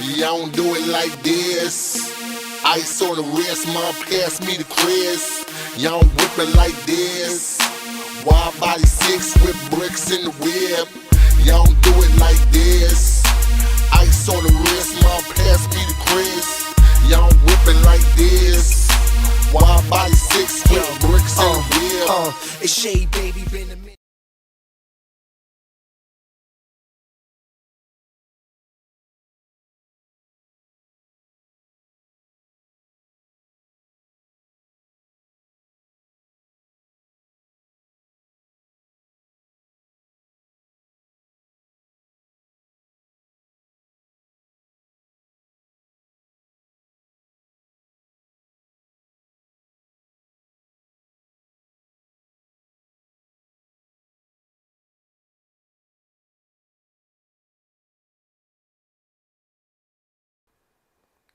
You don't do it like this. Ice on the wrist, mom, pass me the Chris. You don't whip it like this. Wide body 6 with bricks in the whip. You don't do it like this. Ice on the wrist, mom, pass me the Chris. You don't whip it like this. Wide body 6 with bricks in the whip. It's Sheababy, been a minute.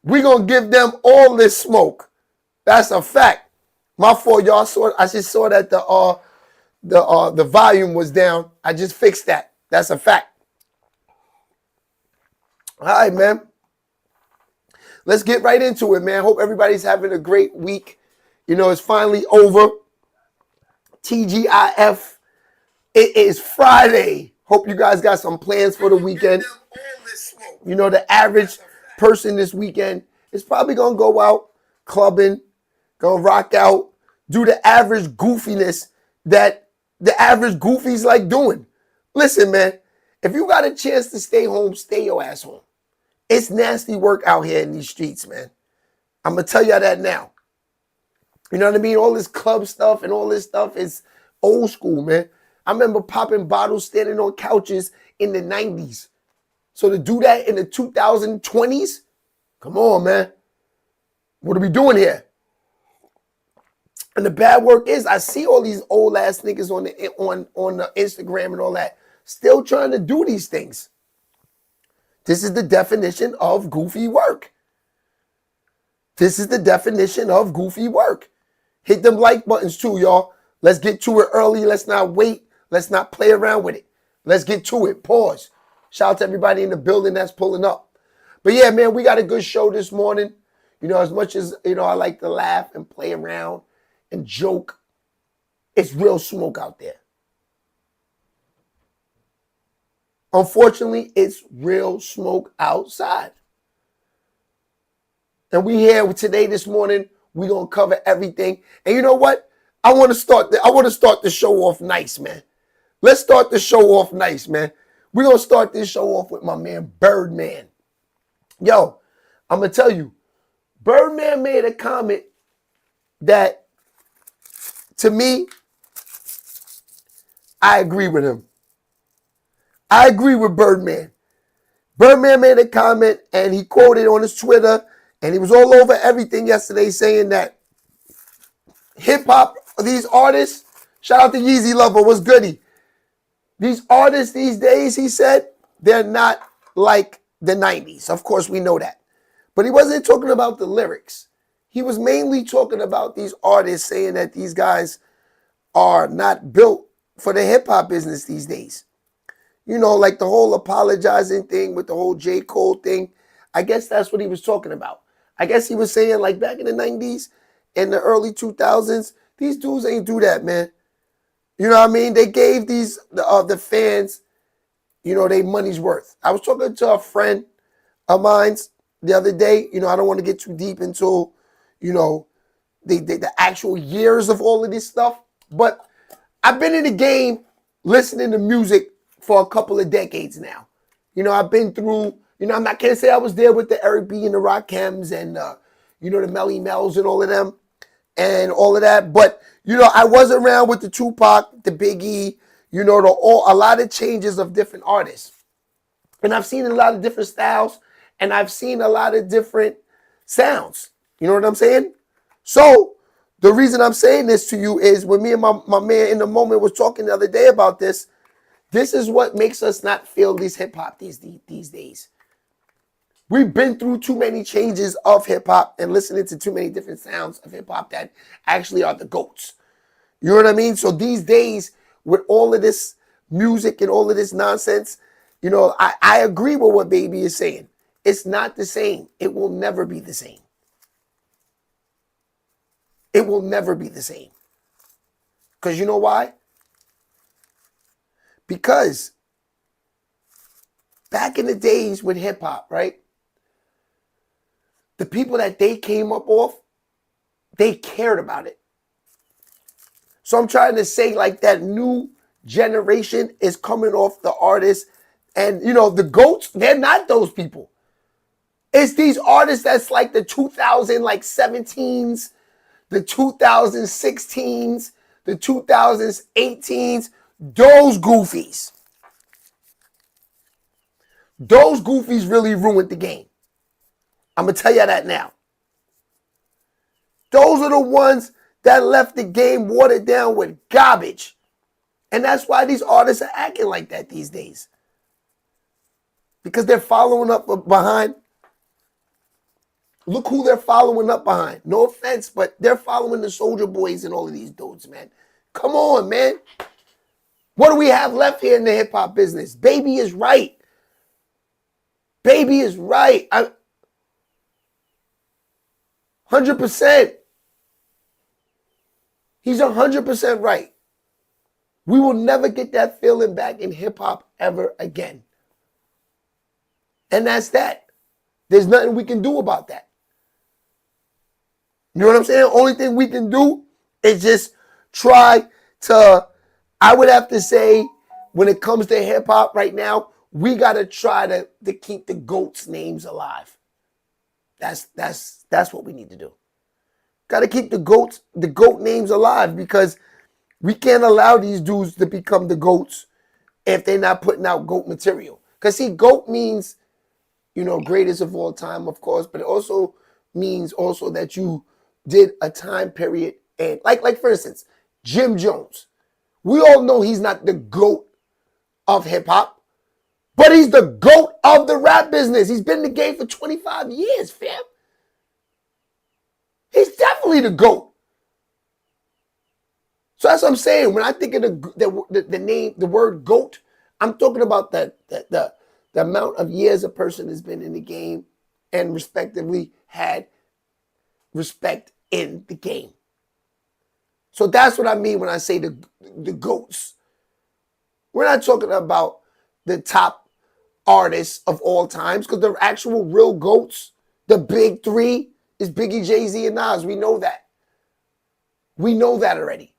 We gonna give them all this smoke. That's a fact. My fault, y'all saw. I just saw that the volume was down. I just fixed that. That's a fact. All right, man. Let's get right into it, man. Hope everybody's having a great week. You know, it's finally over. TGIF. It is Friday. Hope you guys got some plans for the weekend. You know, the average person this weekend is probably gonna go out clubbing, gonna rock out, do the average goofiness that the average goofies like doing. Listen, man, if you got a chance to stay home, stay your ass home. It's nasty work out here in these streets, man. I'm gonna tell y'all that now. You know what I mean? All this club stuff and all this stuff is old school, man. I remember popping bottles, standing on couches in the 90s. So to do that in the 2020s, come on, man. What are we doing here? And the bad work is I see all these old ass niggas on the Instagram and all that still trying to do these things. This is the definition of goofy work. This is the definition of goofy work. Hit them like buttons too, y'all. Let's get to it early. Let's not wait. Let's not play around with it. Let's get to it. Pause. Shout out to everybody in the building that's pulling up. But yeah, man, we got a good show this morning. You know, as much as, you know, I like to laugh and play around and joke, it's real smoke out there. Unfortunately, it's real smoke outside. And we here today, this morning, we're going to cover everything. And you know what? I want to start the show off nice, man. Let's start the show off nice, man. We're going to start this show off with my man, Birdman. Yo, I'm going to tell you, Birdman made a comment that, to me, I agree with him. I agree with Birdman. Birdman made a comment, and he quoted on his Twitter, and he was all over everything yesterday saying that hip-hop, these artists, shout out to Yeezy Lover, what's goody? These artists these days, he said, they're not like the 90s. Of course, we know that. But he wasn't talking about the lyrics. He was mainly talking about these artists saying that these guys are not built for the hip-hop business these days. You know, like the whole apologizing thing with the whole J. Cole thing. I guess that's what he was talking about. I guess he was saying, like, back in the 90s and the early 2000s, these dudes ain't do that, man. You know what I mean? They gave the fans, you know, their money's worth. I was talking to a friend of mine the other day. You know, I don't want to get too deep into, you know, the actual years of all of this stuff. But I've been in the game listening to music for a couple of decades now. You know, I've been through, you know, I can't say I was there with the Eric B and the Rakims and, you know, the Melly Mel's and all of them and all of that. But, you know, I was around with the Tupac, the Biggie, you know, a lot of changes of different artists. And I've seen a lot of different styles and I've seen a lot of different sounds. You know what I'm saying? So the reason I'm saying this to you is when me and my man in the moment was talking the other day about this, this is what makes us not feel this hip-hop these days. We've been through too many changes of hip-hop and listening to too many different sounds of hip-hop that actually are the GOATs. You know what I mean? So these days, with all of this music and all of this nonsense, you know, I agree with what Baby is saying. It's not the same. It will never be the same. It will never be the same. Because you know why? Because back in the days with hip hop, right? The people that they came up off, they cared about it. So I'm trying to say, like, that new generation is coming off the artists. And, you know, the GOATs, they're not those people. It's these artists that's like the 2017s, the 2016s, the 2018s, those goofies. Those goofies really ruined the game. I'm going to tell you that now. Those are the ones that left the game watered down with garbage. And that's why these artists are acting like that these days. Because they're following up behind. Look who they're following up behind. No offense, but they're following the Soulja Boys and all of these dudes, man. Come on, man. What do we have left here in the hip-hop business? Baby is right. Baby is right. 100%. He's 100% right. We will never get that feeling back in hip-hop ever again. And that's that. There's nothing we can do about that. You know what I'm saying? The only thing we can do is just try to, I would have to say, when it comes to hip-hop right now, we got to try to keep the GOATs' names alive. That's what we need to do. Got to keep the GOAT names alive, because we can't allow these dudes to become the GOATs if they're not putting out GOAT material. Because see, GOAT means, you know, greatest of all time, of course, but it also means also that you did a time period. And like for instance, Jim Jones. We all know he's not the GOAT of hip hop, but he's the GOAT of the rap business. He's been in the game for 25 years, fam. He's definitely the GOAT. So that's what I'm saying. When I think of the name, the word GOAT, I'm talking about the amount of years a person has been in the game and respectively had respect in the game. So that's what I mean when I say the GOATs. We're not talking about the top artists of all times, because the actual real GOATs, the big three, is Biggie, Jay-Z, and Nas. We know that. We know that already.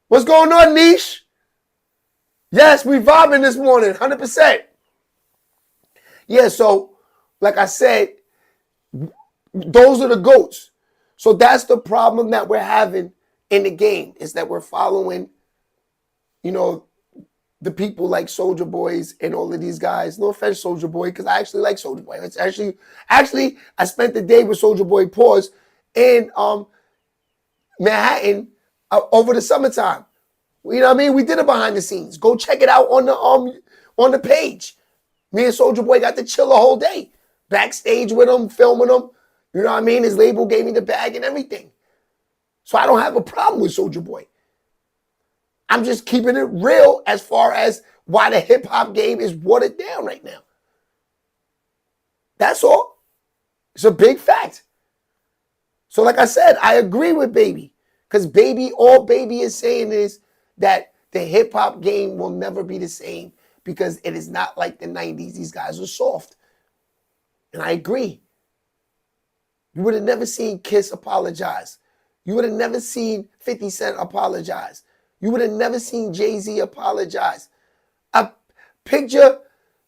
What's going on, Niche? Yes, we vibing this morning, 100%. Yeah, so like I said, those are the GOATs. So that's the problem that we're having in the game, is that we're following, you know, the people like Soulja Boys and all of these guys. No offense, Soulja Boy, because I actually like Soulja Boy. It's actually, I spent the day with Soulja Boy Pause in Manhattan over the summertime. You know what I mean? We did it behind the scenes. Go check it out on the page. Me and Soulja Boy got to chill a whole day. Backstage with him, filming him. You know what I mean? His label gave me the bag and everything. So I don't have a problem with Soulja Boy. I'm just keeping it real as far as why the hip-hop game is watered down right now. That's all. It's a big fact. So like I said, I agree with Baby. Because all Baby is saying is that the hip-hop game will never be the same, because it is not like the 90s. These guys are soft. And I agree. You would have never seen Kiss apologize. You would have never seen 50 Cent apologize. You would have never seen Jay-Z apologize. Picture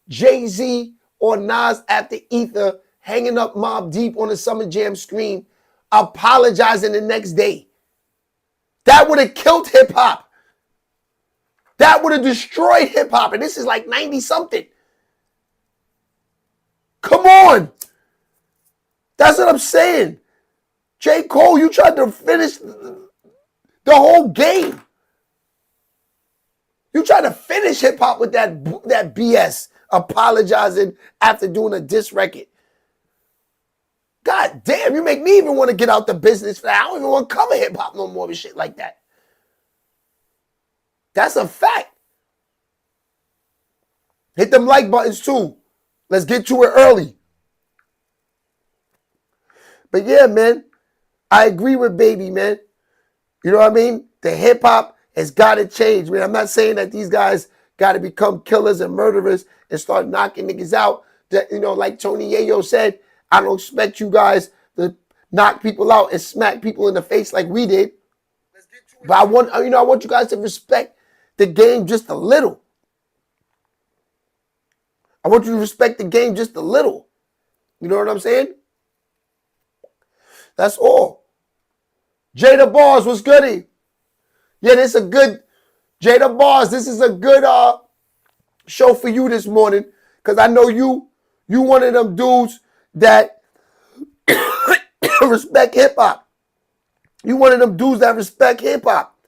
Jay-Z or Nas at the ether hanging up Mobb Deep on the Summer Jam screen, apologizing the next day. That would have killed hip-hop. That would have destroyed hip-hop. And this is like 90-something. Come on. That's what I'm saying. J. Cole, you tried to finish the whole game. You tried to finish hip-hop with that BS, apologizing after doing a diss record. God damn, you make me even want to get out the business for that. I don't even want to cover hip-hop no more with shit like that. That's a fact. Hit them like buttons too. Let's get to it early. But yeah, man, I agree with Baby, man. You know what I mean? The hip hop has got to change, man. I'm not saying that these guys got to become killers and murderers and start knocking niggas out. That, you know, like Tony Yayo said, I don't expect you guys to knock people out and smack people in the face like we did. But I want you guys to respect the game just a little. I want you to respect the game just a little. You know what I'm saying? That's all. Jada Bars, what's goody? Yeah, this is a good, Jada Bars, this is a good show for you this morning. Because I know you one of them dudes that respect hip-hop. You one of them dudes that respect hip-hop.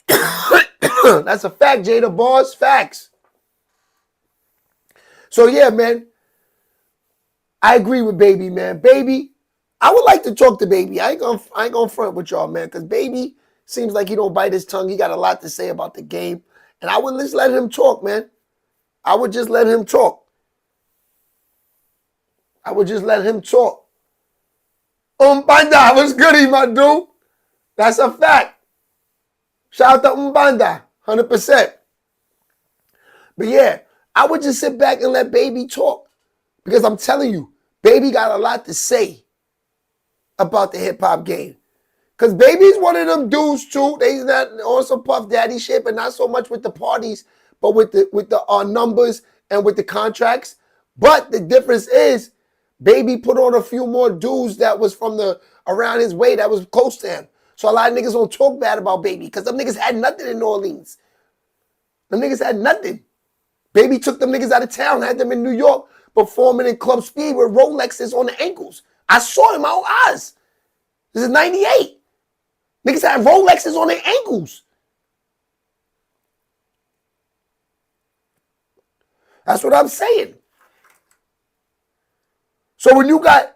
That's a fact, Jada Bars, facts. So yeah, man, I agree with Baby, man. Baby, I would like to talk to Baby. I ain't gonna front with y'all, man, because Baby seems like he don't bite his tongue. He got a lot to say about the game. And I would just let him talk, man. I would just let him talk. Umbanda, what's goody, my dude? That's a fact. Shout out to Umbanda, 100%. But yeah, I would just sit back and let Baby talk. Because I'm telling you, Baby got a lot to say about the hip-hop game. Because Baby's one of them dudes, too. They's not on some Puff Daddy shit, but not so much with the parties, but with the numbers and with the contracts. But the difference is, Baby put on a few more dudes that was from around his way that was close to him. So a lot of niggas don't talk bad about Baby because them niggas had nothing in New Orleans. Them niggas had nothing. Baby took them niggas out of town, had them in New York performing in Club Speed with Rolexes on the ankles. I saw it in my own eyes. This is 98. Niggas had Rolexes on their ankles. That's what I'm saying. So when you got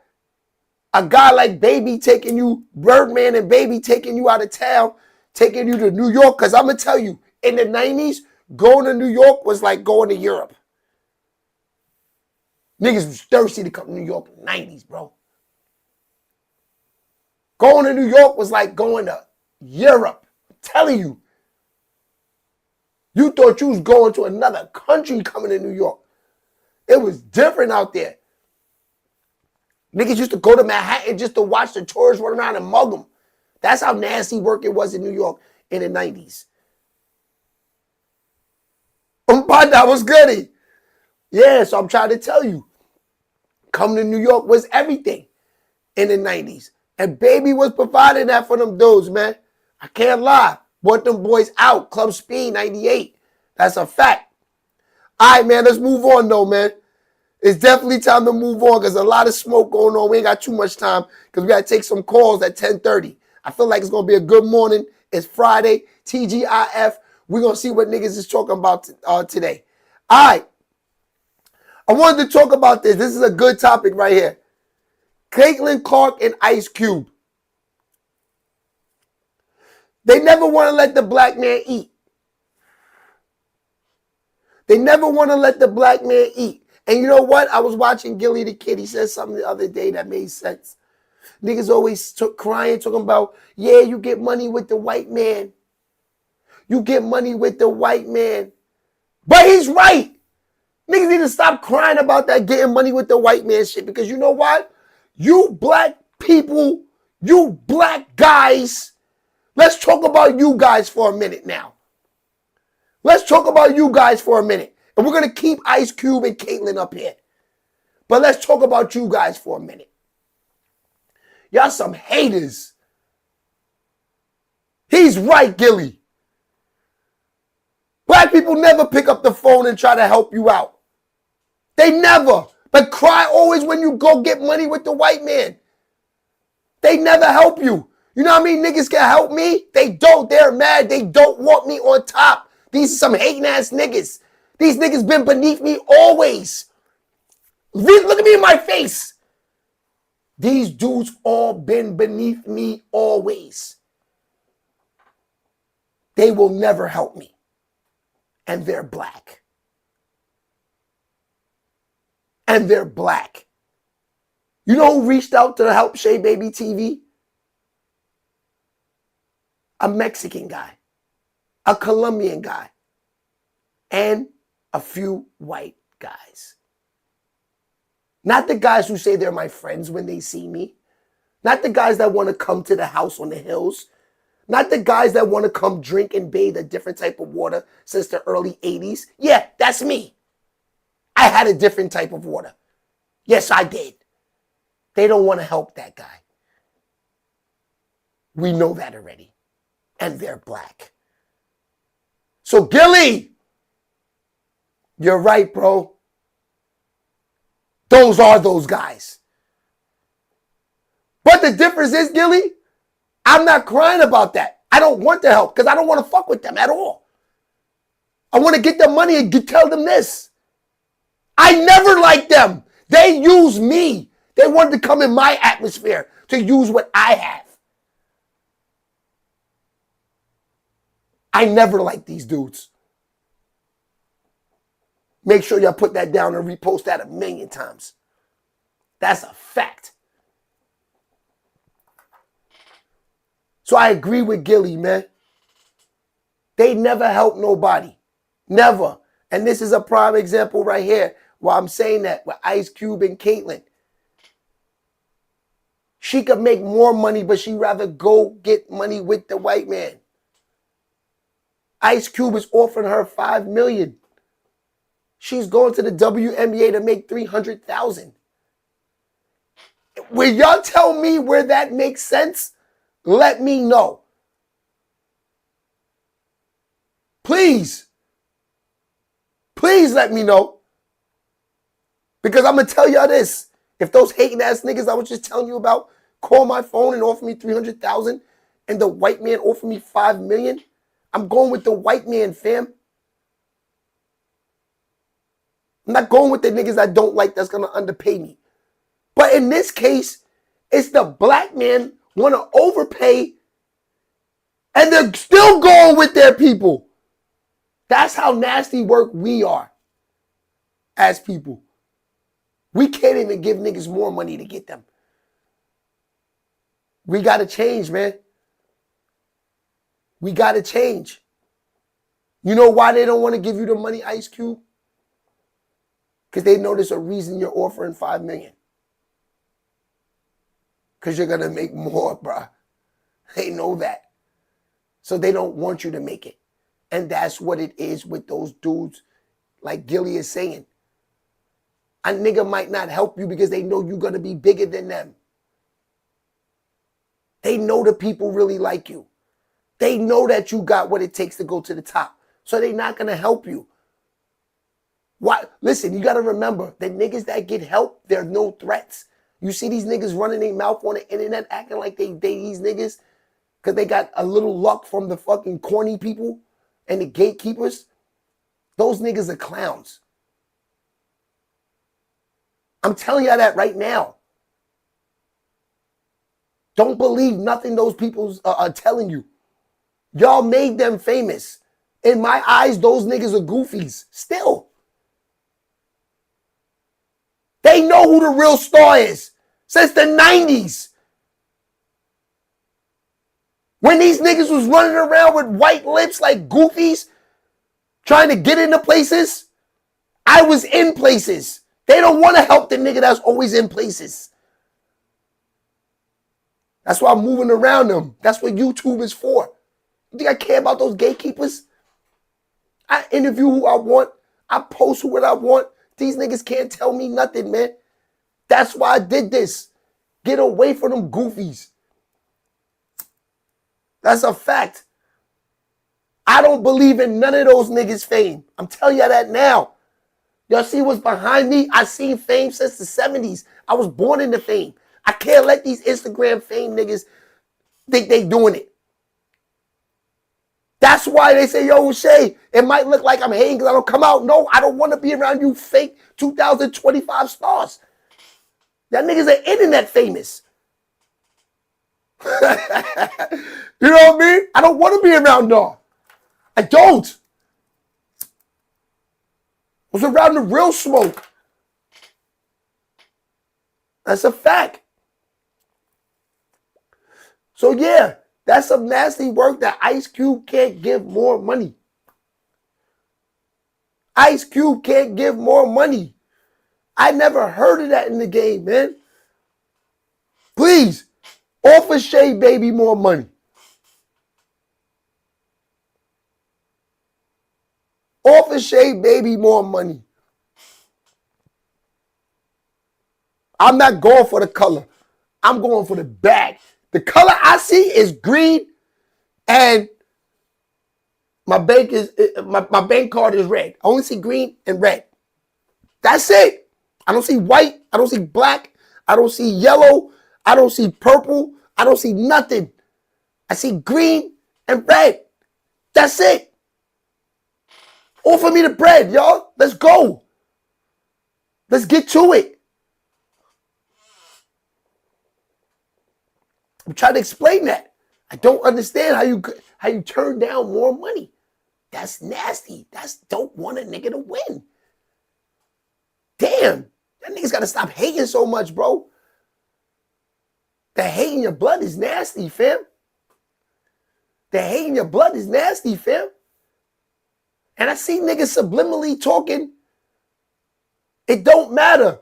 a guy like Baby taking you, Birdman and Baby taking you out of town, taking you to New York, because I'm going to tell you, in the 90s, going to New York was like going to Europe. Niggas was thirsty to come to New York in the 90s, bro. Going to New York was like going to Europe. I'm telling you. You thought you was going to another country coming to New York. It was different out there. Niggas used to go to Manhattan just to watch the tourists run around and mug them. That's how nasty work it was in New York in the 90s. That was goody. Yeah, so I'm trying to tell you. Coming to New York was everything in the 90s. And Baby was providing that for them dudes, man. I can't lie. Brought them boys out. Club Speed, 98. That's a fact. All right, man, let's move on, though, man. It's definitely time to move on because a lot of smoke going on. We ain't got too much time because we got to take some calls at 10:30. I feel like it's going to be a good morning. It's Friday. TGIF. We're going to see what niggas is talking about today. All right. I wanted to talk about this. This is a good topic right here. Caitlin Clark and Ice Cube. They never want to let the black man eat. They never want to let the black man eat. And you know what? I was watching Gilly the Kid. He said something the other day that made sense. Niggas always crying, talking about, yeah, you get money with the white man. You get money with the white man. But he's right. Niggas need to stop crying about that getting money with the white man shit. Because you know what? You black people, you black guys, let's talk about you guys for a minute now. Let's talk about you guys for a minute. And we're going to keep Ice Cube and Caitlyn up here. But let's talk about you guys for a minute. Y'all some haters. He's right, Gilly. Black people never pick up the phone and try to help you out. They never. But cry always when you go get money with the white man. They never help you. You know how many niggas can help me? They don't. They're mad. They don't want me on top. These are some hating ass niggas. These niggas been beneath me always. Look at me in my face. These dudes all been beneath me always. They will never help me. And they're black. and they're black. You know who reached out to help Sheababytv? A Mexican guy, a Colombian guy, and a few white guys. Not the guys who say they're my friends when they see me. Not the guys that want to come to the house on the hills. Not the guys that want to come drink and bathe a different type of water since the early 80s. Yeah, that's me. I had a different type of water. Yes, I did. They don't want to help that guy. We know that already. And they're black. So Gilly, you're right, bro. Those are those guys. But the difference is, Gilly, I'm not crying about that. I don't want the help because I don't want to fuck with them at all. I want to get the money and tell them this. I never liked them. They used me. They wanted to come in my atmosphere to use what I have. I never liked these dudes. Make sure y'all put that down and repost that 1,000,000 times. That's a fact. So I agree with Gilly, man. They never help nobody. Never. And this is a prime example right here why I'm saying that with Ice Cube and Caitlyn. She could make more money, but she'd rather go get money with the white man. Ice Cube is offering her $5 million. She's going to the WNBA to make $300,000. Will y'all tell me where that makes sense? Let me know. Please. Please let me know. Because I'm going to tell y'all this. If those hating ass niggas I was just telling you about call my phone and offer me $300,000 and the white man offer me $5 million, I'm going with the white man, fam. I'm not going with the niggas I don't like that's going to underpay me. But in this case, it's the black man want to overpay and they're still going with their people. That's how nasty work we are as people. We can't even give niggas more money to get them. We got to change, man. We got to change. You know why they don't want to give you the money, Ice Cube? Because they know there's a reason you're offering $5 million. Because you're going to make more, bruh. They know that. So they don't want you to make it. And that's what it is with those dudes, like Gilly is saying. A nigga might not help you because they know you're going to be bigger than them. They know the people really like you. They know that you got what it takes to go to the top. So they're not going to help you. Why? Listen, you got to remember, the niggas that get help, they're no threats. You see these niggas running their mouth on the internet acting like they these niggas because they got a little luck from the fucking corny people and the gatekeepers. Those niggas are clowns. I'm telling y'all that right now. Don't believe nothing those people are telling you. Y'all made them famous. In my eyes, those niggas are goofies. Still. They know who the real star is. Since the 90s. When these niggas was running around with white lips like goofies, trying to get into places, I was in places. They don't want to help the nigga that's always in places. That's why I'm moving around them. That's what YouTube is for. You think I care about those gatekeepers? I interview who I want. I post what I want. These niggas can't tell me nothing, man. That's why I did this. Get away from them goofies. That's a fact. I don't believe in none of those niggas' fame. I'm telling you that now. Y'all see what's behind me? I've seen fame since the 70s. I was born into fame. I can't let these Instagram fame niggas think they doing it. That's why they say, yo, Shay, it might look like I'm hating because I don't come out. No, I don't want to be around you fake 2025 stars. Y'all niggas are internet famous. You know what I mean? I don't want to be around y'all. I don't. I was around the real smoke. That's a fact. So yeah, that's some nasty work that Ice Cube can't give more money. Ice Cube can't give more money. I never heard of that in the game, man. Please, offer Sheababy more money. Offer Sheababy more money. I'm not going for the color. I'm going for the bag. The color I see is green, and my bank card is red. I only see green and red. That's it. I don't see white. I don't see black. I don't see yellow. I don't see purple. I don't see nothing. I see green and red. That's it. Offer me the bread, y'all. Let's go. Let's get to it. I'm trying to explain that. I don't understand how you turn down more money. That's nasty. Don't want a nigga to win. Damn. That niggas got to stop hating so much, bro. The hate in your blood is nasty, fam. The hate in your blood is nasty, fam. And I see niggas subliminally talking. It don't matter.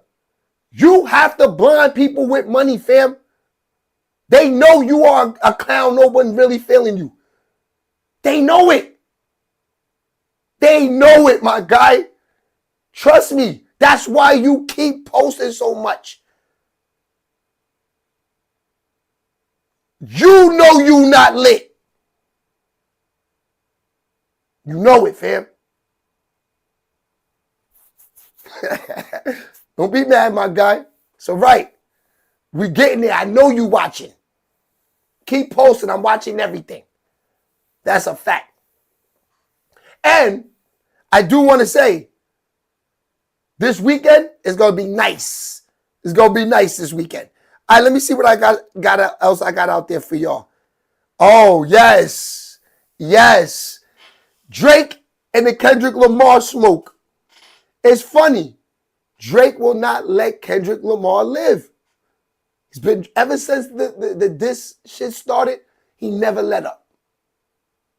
You have to blind people with money, fam. They know you are a clown. No one really feeling you. They know it. They know it, my guy. Trust me. That's why you keep posting so much. You know you not lit. You know it, fam. Don't be mad, my guy. It's all right. We getting there. I know you watching. Keep posting. I'm watching everything. That's a fact. And I do want to say, this weekend is going to be nice. It's going to be nice this weekend. All right, let me see what I got else I got out there for y'all. Oh, yes. Yes. Drake and the Kendrick Lamar smoke. It's funny. Drake will not let Kendrick Lamar live. He's been, ever since the diss shit started, he never let up.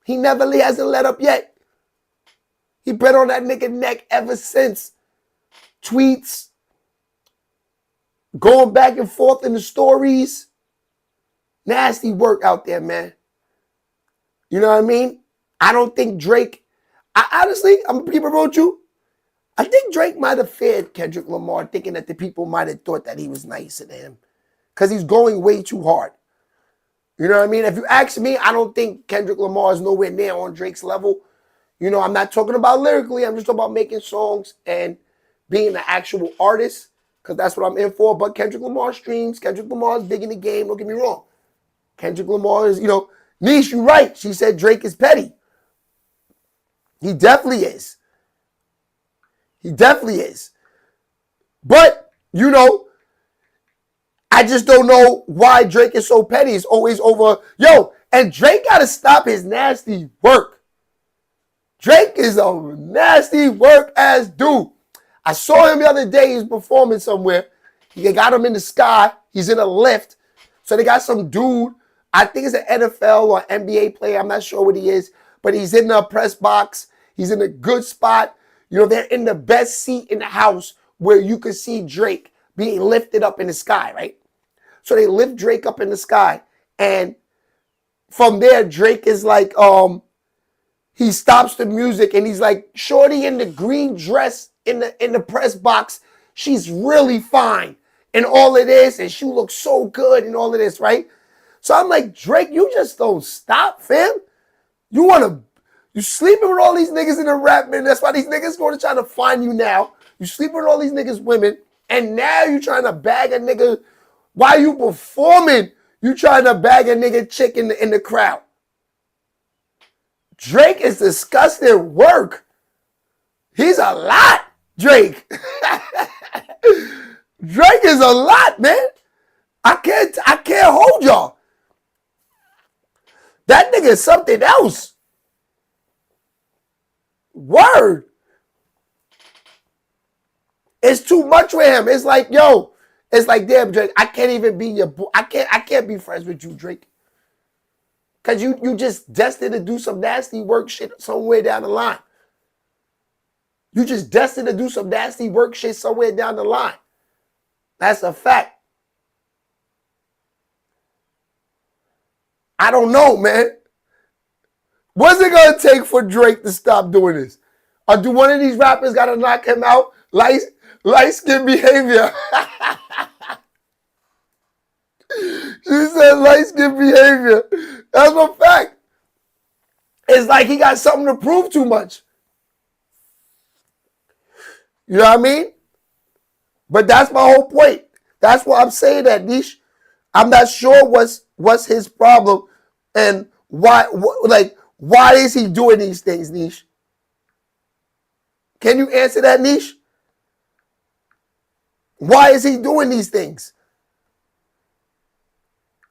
He hasn't let up yet. He been on that nigga neck ever since. Tweets, going back and forth in the stories. Nasty work out there, man. You know what I mean? I don't think Drake, honestly, I'm gonna keep it real with you. I think Drake might have feared Kendrick Lamar, thinking that the people might have thought that he was nicer to him. Because he's going way too hard. You know what I mean? If you ask me, I don't think Kendrick Lamar is nowhere near on Drake's level. You know, I'm not talking about lyrically. I'm just talking about making songs and being an actual artist. Because that's what I'm in for. But Kendrick Lamar streams. Kendrick Lamar is big in the game. Don't get me wrong. Kendrick Lamar is, Niche, you're right. She said Drake is petty. He definitely is. He definitely is. But, I just don't know why Drake is so petty. It's always over. And Drake got to stop his nasty work. Drake is a nasty work ass dude. I saw him the other day. He's performing somewhere. They got him in the sky. He's in a lift. So they got some dude. I think it's an NFL or NBA player. I'm not sure what he is. But he's in the press box. He's in a good spot. They're in the best seat in the house where you could see Drake being lifted up in the sky, right? So they lift Drake up in the sky. And from there, Drake is like, he stops the music and he's like, shorty in the green dress in the press box, she's really fine and all it is, and she looks so good and all of this, right? So I'm like, Drake, you just don't stop, fam. You sleeping with all these niggas in the rap, man. That's why these niggas going to try to find you now. You sleeping with all these niggas women, and now you trying to bag a nigga while you performing. You trying to bag a nigga chick in the crowd. Drake is disgusting work. He's a lot, Drake. Drake is a lot, man. I can't hold y'all. That nigga is something else. Word. It's too much for him. It's like, It's like, damn, Drake, I can't even be your boy. I can't be friends with you, Drake. Because you just destined to do some nasty work shit somewhere down the line. You just destined to do some nasty work shit somewhere down the line. That's a fact. I don't know, man. What's it gonna take for Drake to stop doing this? Or do one of these rappers gotta knock him out? Light skin behavior. She said light skin behavior. That's a fact. It's like he got something to prove too much. You know what I mean? But that's my whole point. That's why I'm saying that, Niche. I'm not sure what's his problem and why is he doing these things, Niche? Can you answer that, Niche? Why is he doing these things?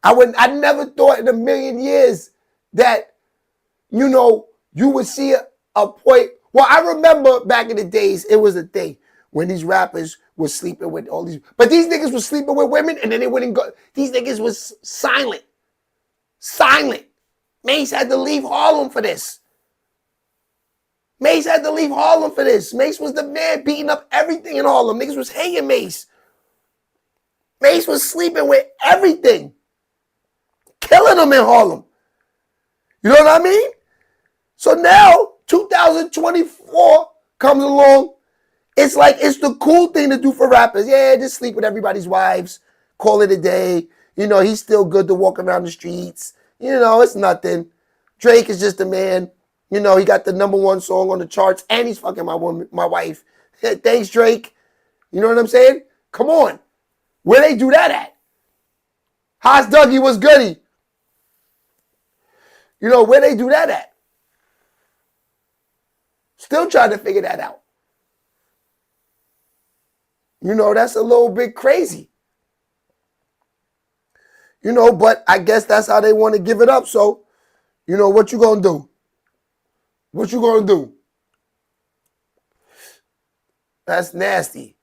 I never thought in a million years that, you would see a point. Well, I remember back in the days, it was a thing when these rappers were sleeping with all these, but these niggas were sleeping with women and then they wouldn't go. These niggas was silent. Silent. Mace had to leave Harlem for this. Mace had to leave Harlem for this. Mace was the man beating up everything in Harlem. Niggas was hanging Mace. Mace was sleeping with everything. Killing them in Harlem. You know what I mean? So now, 2024 comes along. It's like it's the cool thing to do for rappers. Yeah, just sleep with everybody's wives. Call it a day. He's still good to walk around the streets. It's nothing. Drake is just a man. He got the #1 song on the charts and he's fucking my wife. Thanks, Drake. You know what I'm saying? Come on. Where they do that at? How's Dougie was goody? Where they do that at? Still trying to figure that out. That's a little bit crazy. But I guess that's how they want to give it up. So, what you gonna do? What you gonna do? That's nasty.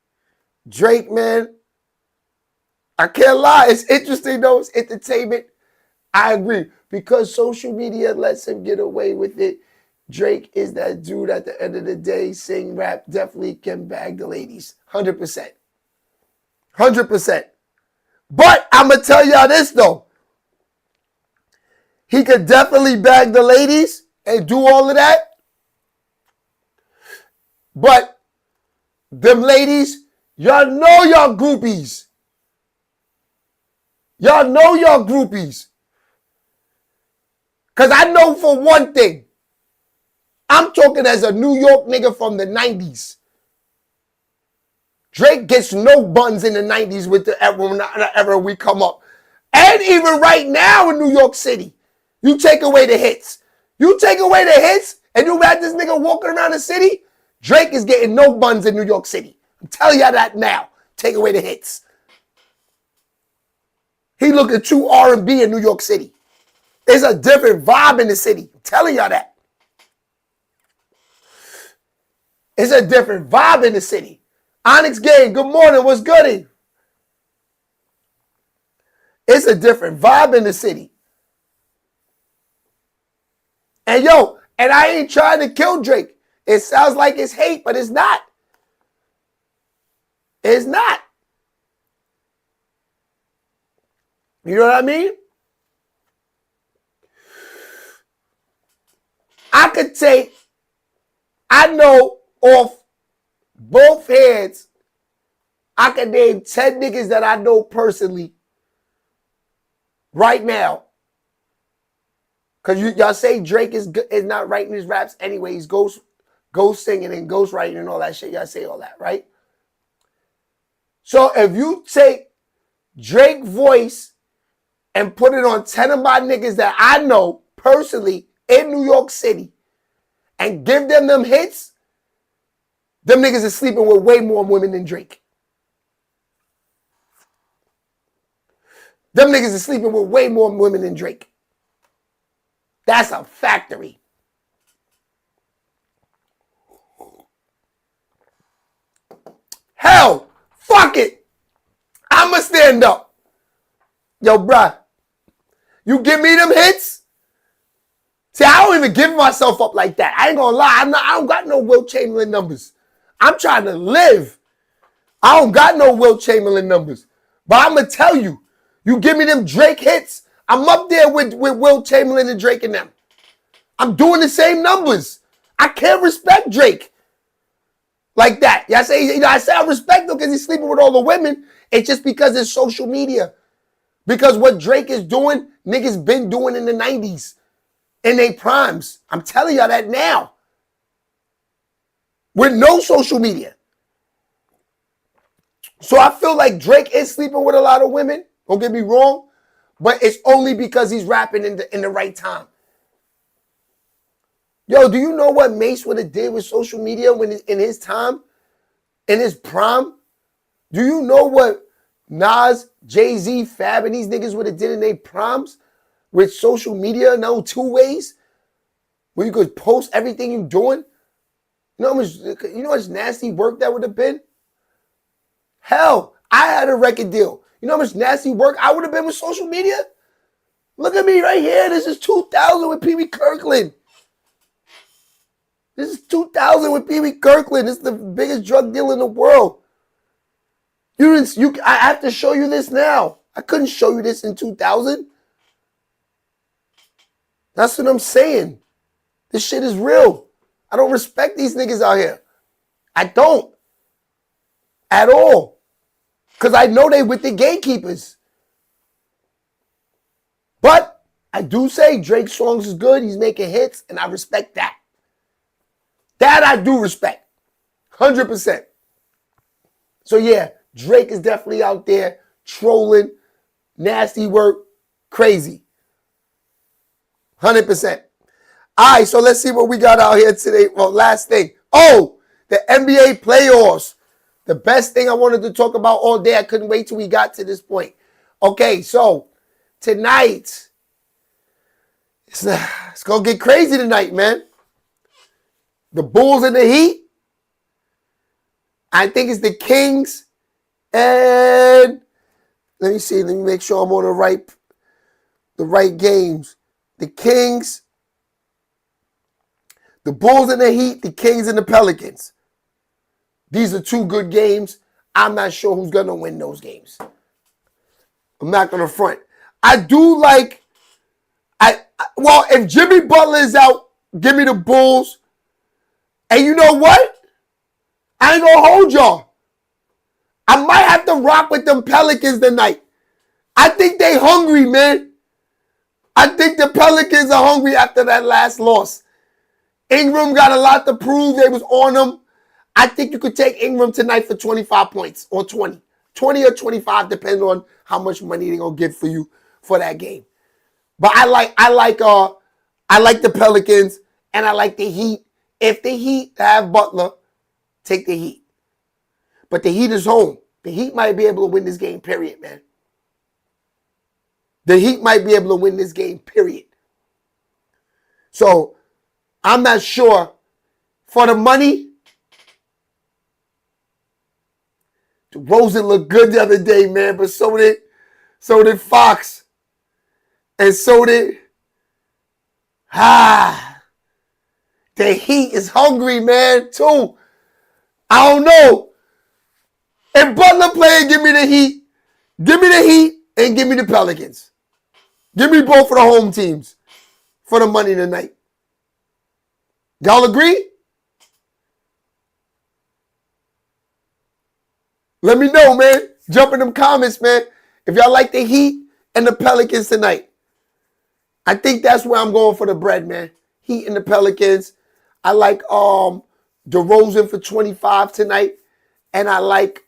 Drake, man, I can't lie. It's interesting though. It's entertainment. I agree. Because social media lets him get away with it. Drake is that dude at the end of the day, sing, rap, definitely can bag the ladies. 100%. 100%. But I'm going to tell y'all this, though. He could definitely bag the ladies and do all of that. But them ladies, y'all know y'all groupies. Y'all know y'all groupies. Because I know for one thing, I'm talking as a New York nigga from the 90s. Drake gets no buns in the 90s with the era we come up. And even right now in New York City, you take away the hits. You take away the hits and you got this nigga walking around the city, Drake is getting no buns in New York City. I'm telling y'all that now. Take away the hits. He looking too R&B in New York City. There's a different vibe in the city. I'm telling y'all that. It's a different vibe in the city. Onyx Gang, good morning. What's goody? It's a different vibe in the city. And I ain't trying to kill Drake. It sounds like it's hate, but it's not. It's not. You know what I mean? I know off both hands, I can name 10 niggas that I know personally right now. Because y'all say Drake is not writing his raps anyway. He's ghost singing and ghost writing and all that shit. Y'all say all that, right? So if you take Drake's voice and put it on 10 of my niggas that I know personally in New York City and give them hits, them niggas is sleeping with way more women than Drake. Them niggas is sleeping with way more women than Drake. That's a factory. Hell, fuck it. I'ma stand up. Yo, bruh, you give me them hits? See, I don't even give myself up like that. I ain't gonna lie. I don't got no Will Chamberlain numbers. I'm trying to live. I don't got no Will Chamberlain numbers. But I'm going to tell you, you give me them Drake hits, I'm up there with Will Chamberlain and Drake and them. I'm doing the same numbers. I can't respect Drake like that. I say I respect him because he's sleeping with all the women. It's just because it's social media. Because what Drake is doing, niggas been doing in the 90s. In their primes. I'm telling y'all that now. With no social media. So I feel like Drake is sleeping with a lot of women. Don't get me wrong. But it's only because he's rapping in the right time. Yo, do you know what Mace would have did with social media when in his time? In his prime? Do you know what Nas, Jay-Z, Fab, and these niggas would have did in their primes? With social media, no 2 ways, where you could post everything you're doing. You know how much nasty work that would have been? Hell, I had a record deal. You know how much nasty work I would have been with social media? Look at me right here. This is 2000 with Pee Wee Kirkland. This is 2000 with Pee Wee Kirkland. This is the biggest drug deal in the world. I have to show you this now. I couldn't show you this in 2000. That's what I'm saying. This shit is real. I don't respect these niggas out here. I don't. At all. Because I know they with the gatekeepers. But I do say Drake's songs is good. He's making hits. And I respect that. That I do respect. 100%. So yeah, Drake is definitely out there trolling, nasty work, crazy. 100%. All right, so let's see what we got out here today. Well, last thing. Oh, the NBA playoffs. The best thing I wanted to talk about all day. I couldn't wait till we got to this point. Okay, so tonight, it's going to get crazy tonight, man. The Bulls and the Heat. I think it's the Kings. And let me see. Let me make sure I'm on the right games. The Kings, the Bulls and the Heat, the Kings and the Pelicans. These are 2 good games. I'm not sure who's going to win those games. I'm not going to front. I do like, well, if Jimmy Butler is out, give me the Bulls. And you know what? I ain't going to hold y'all. I might have to rock with them Pelicans tonight. I think they hungry, man. I think the Pelicans are hungry after that last loss. Ingram got a lot to prove. They was on them. I think you could take Ingram tonight for 25 points or 20. 20 or 25, depending on how much money they're going to give for you for that game. But I like the Pelicans and I like the Heat. If the Heat have Butler, take the Heat. But the Heat is home. The Heat might be able to win this game, period, man. The Heat might be able to win this game, period. So, I'm not sure. For the money, DeRozan looked good the other day, man, but so did Fox. And so did the Heat is hungry, man, too. I don't know. If Butler playing, give me the Heat. Give me the Heat and give me the Pelicans. Give me both of the home teams for the money tonight. Y'all agree? Let me know, man. Jump in them comments, man. If y'all like the Heat and the Pelicans tonight. I think that's where I'm going for the bread, man. Heat and the Pelicans. I like DeRozan for 25 tonight. And I like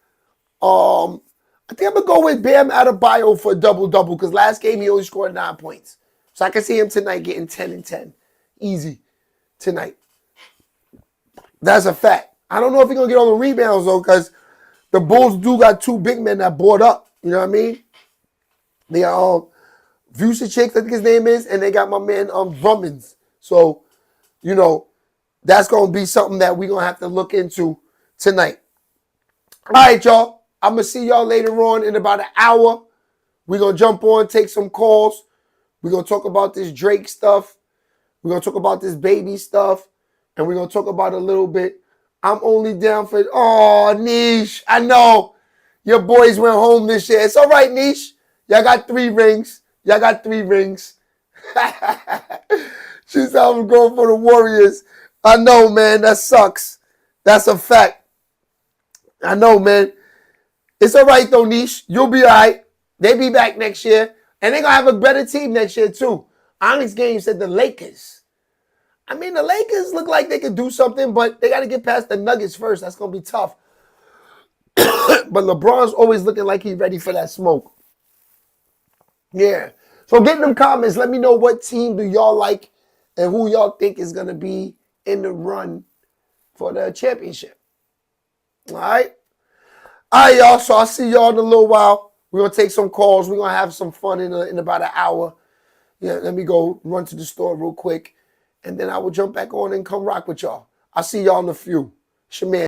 I think I'm going to go with Bam Adebayo for a double-double because last game he only scored 9 points. So I can see him tonight getting 10 and 10. Easy tonight. That's a fact. I don't know if he's going to get all the rebounds, though, because the Bulls do got 2 big men that board up. You know what I mean? They are Vucevic, I think his name is, and they got my man Drummond. So, you know, that's going to be something that we're going to have to look into tonight. All right, y'all. I'm going to see y'all later on in about an hour. We're going to jump on, take some calls. We're going to talk about this Drake stuff. We're going to talk about this baby stuff. And we're going to talk about a little bit. I'm only down for, oh, Niche. I know your boys went home this year. It's all right, Niche. Y'all got 3 rings. Y'all got 3 rings. She's having going for the Warriors. I know, man. That sucks. That's a fact. I know, man. It's all right, though, Niche. You'll be all right. They be back next year. And they're going to have a better team next year, too. Onyx Game said the Lakers. I mean, the Lakers look like they could do something, but they got to get past the Nuggets first. That's going to be tough. But LeBron's always looking like he's ready for that smoke. Yeah. So get in them comments. Let me know what team do y'all like and who y'all think is going to be in the run for the championship. All right? All right, y'all. So I'll see y'all in a little while. We're going to take some calls. We're going to have some fun in about an hour. Yeah, let me go run to the store real quick. And then I will jump back on and come rock with y'all. I'll see y'all in a few. It's your man.